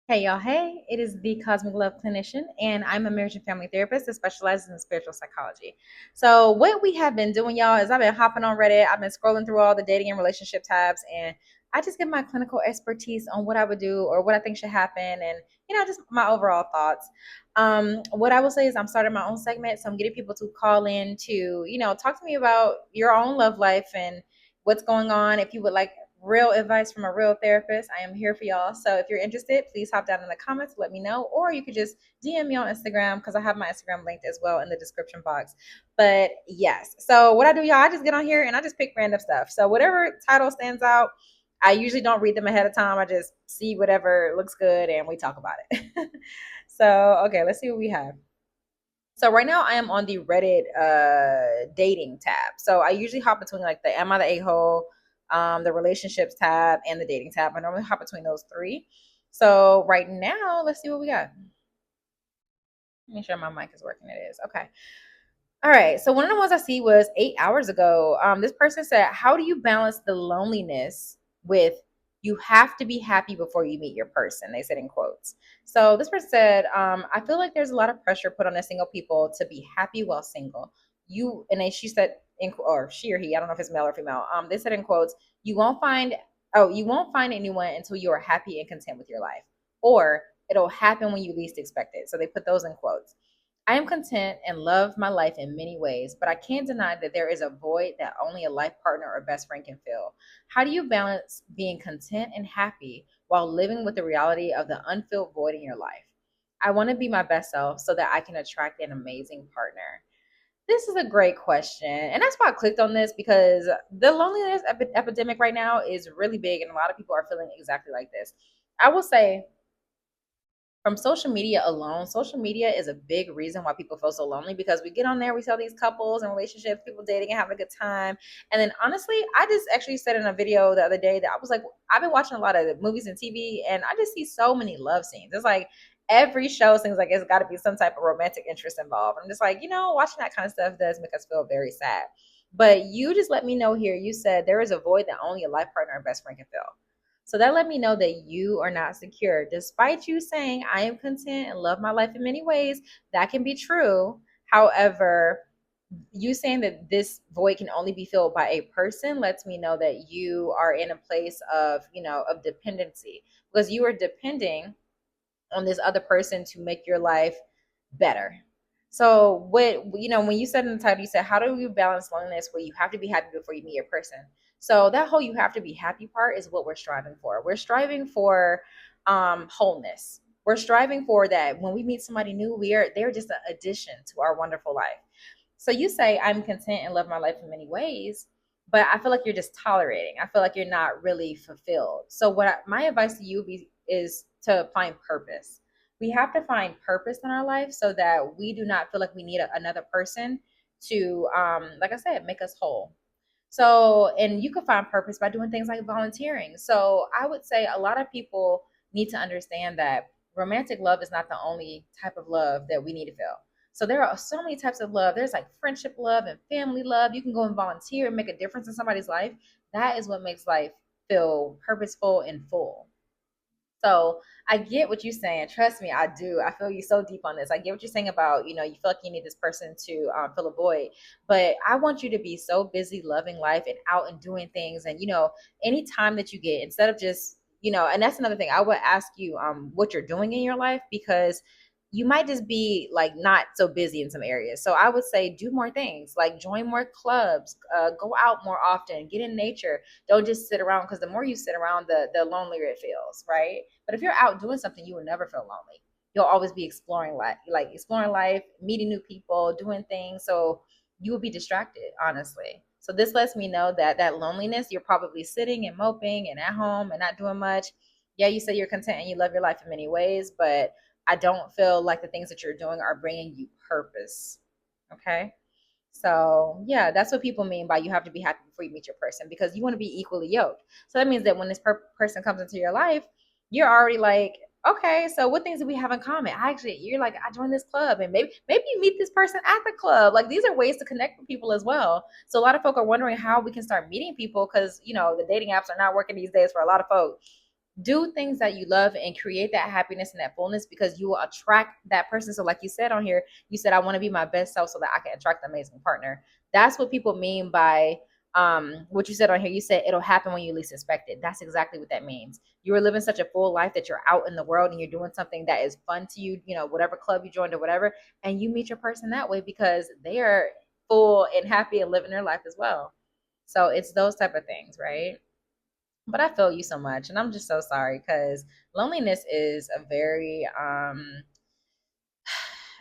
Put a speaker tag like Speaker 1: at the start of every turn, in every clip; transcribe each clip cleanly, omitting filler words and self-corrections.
Speaker 1: Hey y'all, hey, it is the Cosmic Love Clinician, and I'm a marriage and family therapist that specializes in spiritual psychology. So, what we have been doing, y'all, is I've been hopping on Reddit, I've been scrolling through all the dating and relationship tabs, and I just give my clinical expertise on what I would do or what I think should happen, and just my overall thoughts. What I will say is I'm starting my own segment, so I'm getting people to call in to, talk to me about your own love life and what's going on. If you would like real advice from a real therapist, I am here for y'all. So if you're interested, please hop down in the comments, let me know, or you could just DM me on Instagram because I have my Instagram linked as well in the description box. But yes, so what I do, y'all, I just get on here and I just pick random stuff. So whatever title stands out, I usually don't read them ahead of time. I just see whatever looks good and we talk about it. So, okay, let's see what we have. So right now I am on the Reddit dating tab. So I usually hop between like the Am I the A-hole, the relationships tab, and the dating tab. I normally hop between those three. So right now, let's see what we got. Make sure my mic is working. It is. Okay. All right. So one of the ones I see was 8 hours ago. This person said, "How do you balance the loneliness with you have to be happy before you meet your person?" They said in quotes. So this person said, "I feel like there's a lot of pressure put on the single people to be happy while single. You," and then she said, or she or he, I don't know if it's male or female. They said in quotes, "You won't find, you won't find anyone until you are happy and content with your life, or it'll happen when you least expect it." So they put those in quotes. "I am content and love my life in many ways, but I can't deny that there is a void that only a life partner or best friend can fill. How do you balance being content and happy while living with the reality of the unfilled void in your life? I want to be my best self so that I can attract an amazing partner." This is a great question. And that's why I clicked on this because the loneliness epidemic right now is really big, and a lot of people are feeling exactly like this. I will say, from social media alone, social media is a big reason why people feel so lonely because we get on there, we see all these couples and relationships, people dating and having a good time. And then honestly, I just actually said in a video the other day that I was like, I've been watching a lot of movies and TV and I just see so many love scenes. It's like every show seems like it's got to be some type of romantic interest involved. I'm just like, watching that kind of stuff does make us feel very sad. But you just let me know here. You said there is a void that only a life partner or best friend can fill. So that let me know that you are not secure. Despite you saying, "I am content and love my life in many ways," that can be true. However, you saying that this void can only be filled by a person lets me know that you are in a place of, of dependency because you are depending on this other person to make your life better. So when you said in the title, you said, "How do you balance loneliness where you have to be happy before you meet your person?" So that whole "you have to be happy" part is what we're striving for. We're striving for wholeness. We're striving for that when we meet somebody new, they're just an addition to our wonderful life. So you say, "I'm content and love my life in many ways," but I feel like you're just tolerating. I feel like you're not really fulfilled. So my advice to you is to find purpose. We have to find purpose in our life so that we do not feel like we need another person to, like I said, make us whole. So, and you can find purpose by doing things like volunteering. So I would say a lot of people need to understand that romantic love is not the only type of love that we need to feel. So there are so many types of love. There's like friendship love and family love. You can go and volunteer and make a difference in somebody's life. That is what makes life feel purposeful and full. So I get what you're saying. Trust me, I do. I feel you so deep on this. I get what you're saying about, you feel like you need this person to fill a void. But I want you to be so busy loving life and out and doing things. And, any time that you get, instead of just, and that's another thing. I would ask you what you're doing in your life because you might just be like not so busy in some areas. So I would say do more things, like join more clubs, go out more often, get in nature. Don't just sit around because the more you sit around, the lonelier it feels, right? But if you're out doing something, you will never feel lonely. You'll always be exploring life, like exploring life, meeting new people, doing things. So you will be distracted, honestly. So this lets me know that that loneliness, you're probably sitting and moping and at home and not doing much. Yeah, you say you're content and you love your life in many ways, but I don't feel like the things that you're doing are bringing you purpose. Okay. So, yeah, that's what people mean by you have to be happy before you meet your person because you want to be equally yoked. So that means that when this person comes into your life, you're already like, okay, so what things do we have in common? You're like, I joined this club, and maybe you meet this person at the club. Like these are ways to connect with people as well. So a lot of folk are wondering how we can start meeting people because the dating apps are not working these days for a lot of folks. Do things that you love and create that happiness and that fullness, because you will attract that person. So like you said on here, you said, I want to be my best self so that I can attract an amazing partner. That's what people mean by what you said on here. You said it'll happen when you least expect it. That's exactly what that means. You are living such a full life that you're out in the world and you're doing something that is fun to you, you know, whatever club you joined or whatever, and you meet your person that way because they are full and happy and living their life as well. So it's those type of things, right? But I feel you so much, and I'm just so sorry because loneliness is a very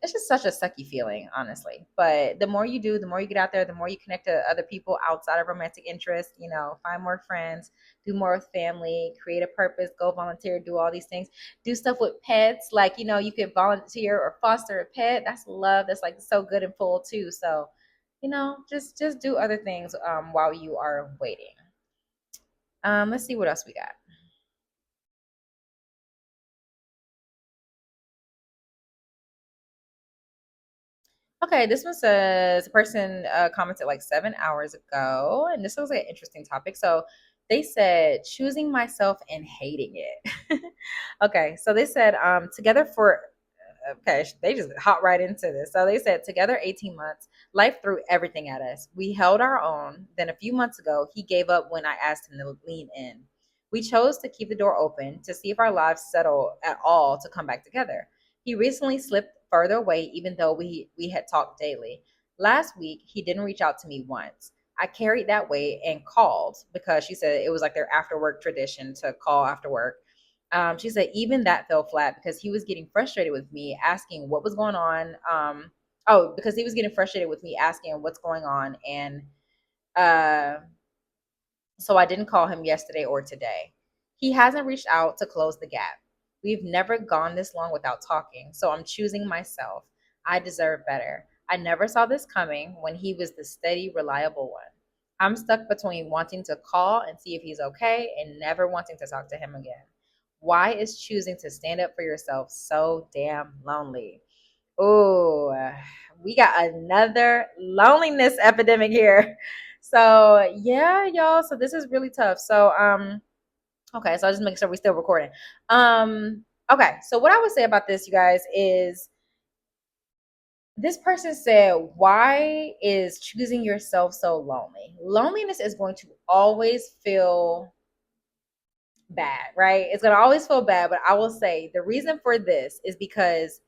Speaker 1: it's just such a sucky feeling, honestly. But the more you do, the more you get out there, the more you connect to other people outside of romantic interest, you know, find more friends, do more with family, create a purpose, go volunteer, do all these things, do stuff with pets. Like, you know, you could volunteer or foster a pet. That's love. That's like so good and full too. So, you know, just do other things while you are waiting. Let's see what else we got. Okay, this one says a person commented like 7 hours ago, and this was like an interesting topic. So they said choosing myself and hating it. Okay, so they said together for okay, they just hop right into this. So they said together 18 months, life threw everything at us. We held our own. Then a few months ago, he gave up when I asked him to lean in. We chose to keep the door open to see if our lives settle at all to come back together. He recently slipped further away, even though we had talked daily. Last week, he didn't reach out to me once. I carried that weight and called because she said it was like their after work tradition to call after work. She said even that fell flat because he was getting frustrated with me, asking what was going on. Because he was getting frustrated with me asking what's going on, and uh, so I didn't call him yesterday or today. He hasn't reached out to close the gap. We've never gone this long without talking, so I'm choosing myself. I deserve better. I never saw this coming when he was the steady, reliable one. I'm stuck between wanting to call and see if he's okay and never wanting to talk to him again. Why is choosing to stand up for yourself so damn lonely? Oh, we got another loneliness epidemic here. So yeah, y'all. So this is really tough. So okay, so I'll just make sure we're still recording. Okay, so what I would say about this, you guys, is this person said, why is choosing yourself so lonely? Loneliness is going to always feel bad, right? It's going to always feel bad, but I will say the reason for this is because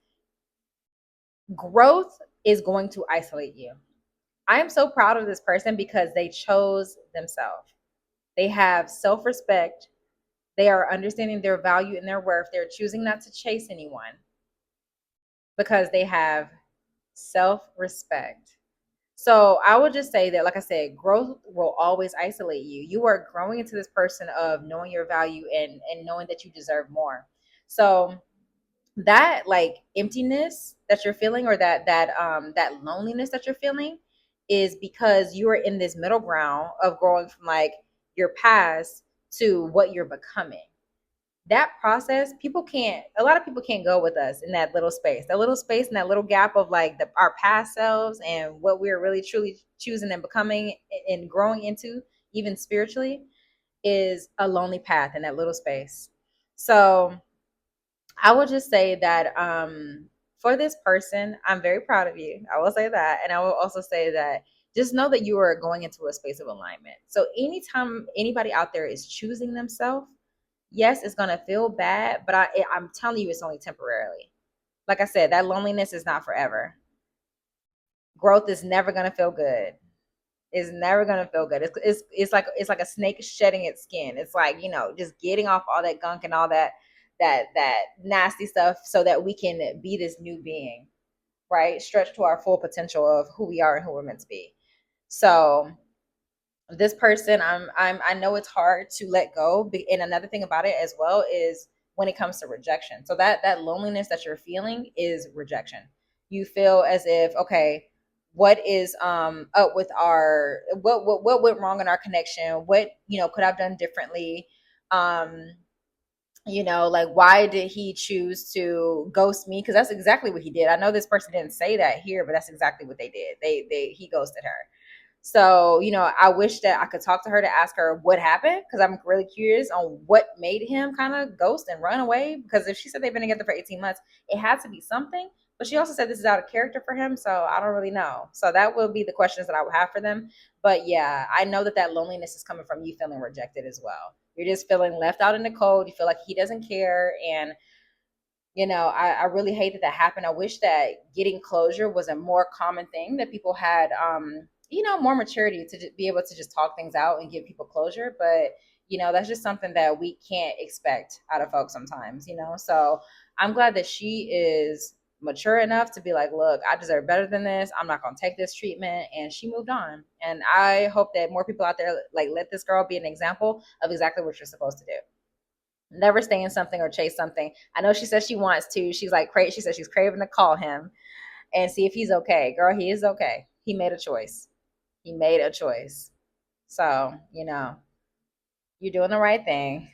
Speaker 1: growth is going to isolate you. I am so proud of this person because they chose themselves. They have self respect. They are understanding their value and their worth. They're choosing not to chase anyone because they have self respect. So I would just say that, like I said, growth will always isolate you. You are growing into this person of knowing your value and knowing that you deserve more. So that like emptiness that you're feeling, or that loneliness that you're feeling, is because you are in this middle ground of growing from like your past to what you're becoming. That process, people can't a lot of people can't go with us in that little space and that little gap of like our past selves and what we're really truly choosing and becoming and growing into, even spiritually, is a lonely path in that little space. So I will just say that for this person, I'm very proud of you. I will say that. And I will also say that just know that you are going into a space of alignment. So anytime anybody out there is choosing themselves, yes, it's going to feel bad, but I'm telling you, it's only temporarily. Like I said, that loneliness is not forever. Growth is never going to feel good. It's never gonna feel good. It's like a snake shedding its skin. It's like, you know, just getting off all that gunk and all that nasty stuff so that we can be this new being, right? Stretch to our full potential of who we are and who we're meant to be. So this person, I know it's hard to let go. And another thing about it as well is when it comes to rejection. So that loneliness that you're feeling is rejection. You feel as if, okay, what is up with our what went wrong in our connection? What, you know, could I've done differently? Um, you know, like, why did he choose to ghost me? Because that's exactly what he did. I know this person didn't say that here, but that's exactly what they did. He ghosted her. So, I wish that I could talk to her to ask her what happened, because I'm really curious on what made him kind of ghost and run away. Because if she said they've been together for 18 months, it had to be something. But she also said this is out of character for him. So I don't really know. So that will be the questions that I would have for them. But yeah, I know that that loneliness is coming from you feeling rejected as well. You're just feeling left out in the cold. You feel like he doesn't care. And I really hate that that happened. I wish that getting closure was a more common thing, that people had, more maturity to be able to just talk things out and give people closure. But, that's just something that we can't expect out of folks sometimes. So I'm glad that she is mature enough to be like, look, I deserve better than this. I'm not going to take this treatment. And she moved on. And I hope that more people out there, like, let this girl be an example of exactly what you're supposed to do. Never stay in something or chase something. I know she says she wants to. She's like, she said she's craving to call him and see if he's okay. Girl, he is okay. He made a choice. He made a choice. So, you're doing the right thing.